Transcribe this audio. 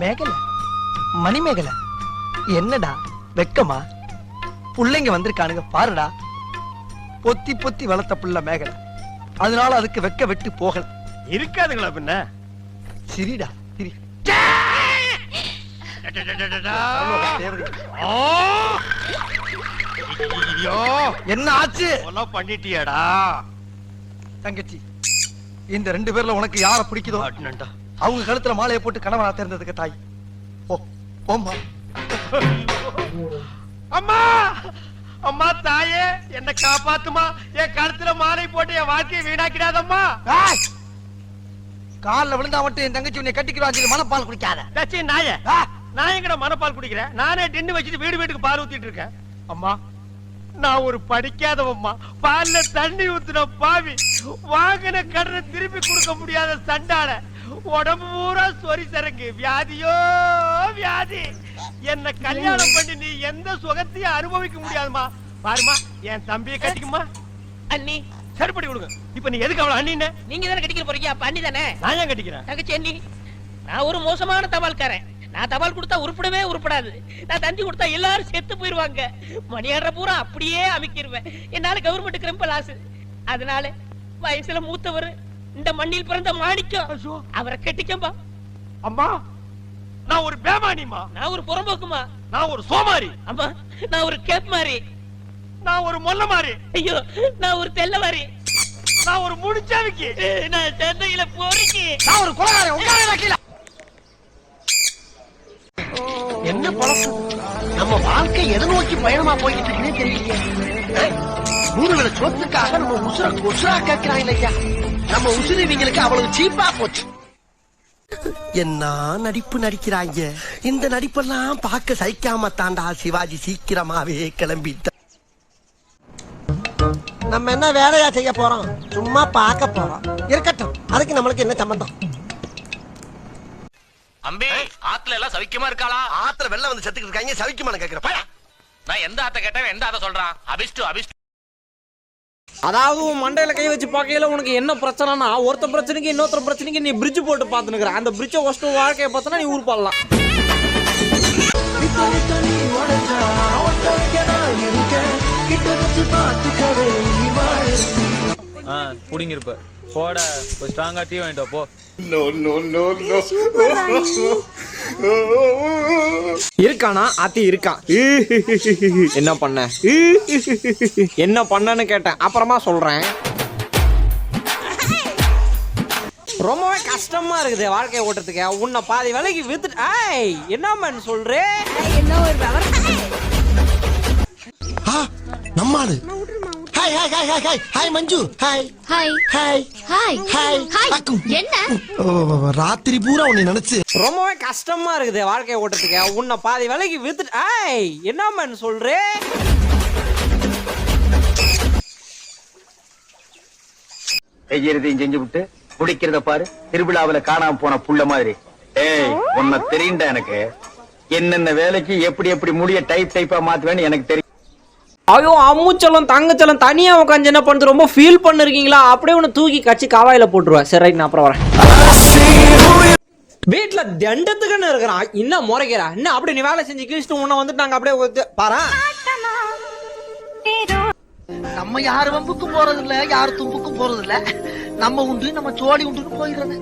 மேகலை, மணிமேகலை, என்னடா வெக்கமா? புள்ளைங்க வந்திருக்கானுங்க பாருடா. பொத்தி பொத்தி வளர்த்த புள்ள மேகலை, அதனால அதுக்கு வெக்க வெட்டு போகல. இருக்காதுங்களா பின்ன? சிரிடா சிரி. என்ன ஆச்சு? பண்ணிட்டியாடா தங்கச்சி, இந்த 2 பேர்ல உனக்கு யார பிடிக்குதோ அவங்க கழுத்துல மாலையை போட்டு கணவனா தேர்ந்ததுக்கு தாய். ஓம்மா. அம்மா அம்மா தாயே, என்ன காப்பாத்துமா. என் கழுத்துல மாலை போட்டு என் வாழ்க்கையை வீணாக்கிடாதம்மா. காலில் விழுந்தா மட்டும் என் தங்கச்சி உன்னை கட்டிக்கிறான். மனப்பால் குடிக்காத. தச்சி நாய, நான் எங்கட மனப்பால் குடிக்கிறேன்? நானே டின்னு வச்சுட்டு வீடு வீட்டுக்கு பால் ஊத்திட்டு இருக்கேன். அம்மா, நான் ஒரு படிக்காதவம்மா, பால்ல தண்ணி ஊத்துன பாவி, வாங்கின கடனை திருப்பி கொடுக்க முடியாத சண்டால, உடம்பு பூரா சொறி சரக்கு, வியாதியோ வியாதி. என்ன கல்யாணம் பண்ணி நீ எந்த சுகத்தையும் அனுபவிக்க முடியாதுமா. பாருமா, என் தம்பியை கட்டிக்குமா. அண்ணி சரிப்படி கொடுங்க. இப்ப நீ எதுக்கு அவளை அண்ணின்னு? நீங்க தானே கட்டிக்கிற போறீங்க, அப்ப அண்ணி தானே. நான் ஏன் கட்டிக்கிறேன்? தங்கச்சி அண்ணி, நான் ஒரு மோசமான தபால்காரன். நான் தபால் கொடுத்தா உருப்படவே உருப்படாது. நான் தந்தி கொடுத்தா எல்லாரும் செத்து போயிருவாங்க. மணியாடுற பூரா அப்படியே அமைக்கிருவேன். என்னால கவர்மெண்ட்டுக்கு ரொம்ப லாஸ். அதனால வயசுல மூத்தவர், இந்த மண்ணில் பிறந்த மாணிக்கம், அவரை கட்டிக்கம்பா. அம்மா, நான் ஒரு பேமானிமா. நான் ஒரு புறம்போக்குமா. நான் ஒரு சோமாரி. அம்மா, நான் ஒரு கேப் மாறி. நான் ஒரு மொல்ல மாறி. ஐயோ, நான் ஒரு தெல்ல மாறி. நான் ஒரு முடிச்சாவிக்கு. நான் சென்னையில போறீங்க. நான் ஒரு கொலைகாரன். என்ன பழக்கம்? நம்ம வாழ்க்கை எதை நோக்கி பயணமா போய்கிட்டு இருக்குன்னே தெரியல. 100 வேளை சொத்துக்காக நம்ம உசுரா கேட்கிறாங்க இல்லையா? நம்ம உசுறு இவங்களுக்கு அவ்வளவு சீப்பா போச்சு. என்ன நடிப்பு நடிக்கிறாங்க. இந்த நடிப்பெல்லாம் பார்க்க சகிக்காம தாண்டா சிவாஜி சீக்கிரமாவே கிளம்பிட்ட. நம்ம என்ன வேலையா செய்ய போறோம்? சும்மா பார்க்க போறோம். இருக்கட்டும், அதுக்கு நம்மளுக்கு என்ன சம்பந்தம்? அம்பி, ஆத்துல எல்லாம் சவிக்கமா இருக்காளா? ஆத்துல வெள்ளம் வந்து செத்துக்கிட்டு இருக்காங்க, சவிக்குமான்னு கேக்குறப்ப நான் எந்த ஆத்த கேட்டேன், எந்த ஆத்த சொல்றான்? அபிஷ்டு. அதாவது உன் மண்டையில கை வச்சு பார்க்கையில உனக்கு என்ன பிரச்சனைனா, ஒருத்த பிரச்சனைக்கு இன்னொருத்த பிரச்சனைக்கு நீ பிரிட்ஜ் போட்டு பாத்துனுக்குற. அந்த பிரிட்ஜை ஒஸ்ட் வாழ்க்கையை பார்த்தனா நீ ஊர் பாடலாம். புடிங்கிருப்ப போட, ஸ்ட்ராங்கா டீ வாங்கிட்டு போ. இருக்கானா அத்தி இருக்கான். என்ன பண்ண என்ன பண்ணன்னு கேட்டேன், அப்புறமா சொல்றேன். ரொம்பவே கஷ்டமா இருக்குது வாழ்க்கையை ஓட்டுறதுக்கு. உன்னை பாதி வேலைக்கு வித்துட்டு என்ன சொல்றே? என்ன ஒரு நம்மாடு. Hi hi hi hi hi hi Manju. Hi hi hi hi hi hi. அக்கும். என்ன ராத்திரி பூரா உன்னை நினைச்சு ரொம்பவே கஷ்டமா இருக்குது வாழ்க்கையை ஓட்டுறதுக்கு. உன்னை பாதி வேலைக்கு வித்துட்டு என்ன சொல்றே? செய்யறதையும் செஞ்சு விட்டு குடிக்கிறத பாரு, திருவிழாவில காணாம போன புள்ள மாதிரி. ஏய், உன்னை தெரியுண்டா எனக்கு. என்னென்ன வேலைக்கு எப்படி எப்படி முடிய டைப்பா மாத்துவேன்னு எனக்கு தெரியும். ஐயோ, அம்முச்சலம் தங்கச்சலம் தனியா உட்காந்து என்ன பண்ணுறது, ரொம்ப ஃபீல் பண்ணிருக்கீங்களா? அப்படியே ஒன்று தூக்கி கட்சி காவாயில போட்டுருவேன். சரி ரைட், நான் அப்புறம் வரேன். வீட்டுல தண்டத்துக்குன்னு இருக்கிறான், இன்னும் முறைக்கிறா என்ன? அப்படி நீ வேலை செஞ்சு கிழிச்சிட்டு உன்ன வந்துட்டு நாங்க அப்படியே பாரு. நம்ம யாரு வம்புக்கும் போறது இல்ல, யாரு தும்புக்கும் போறது இல்ல. நம்ம உண்டு, நம்ம சோழி உண்டுன்னு போயிடுறது.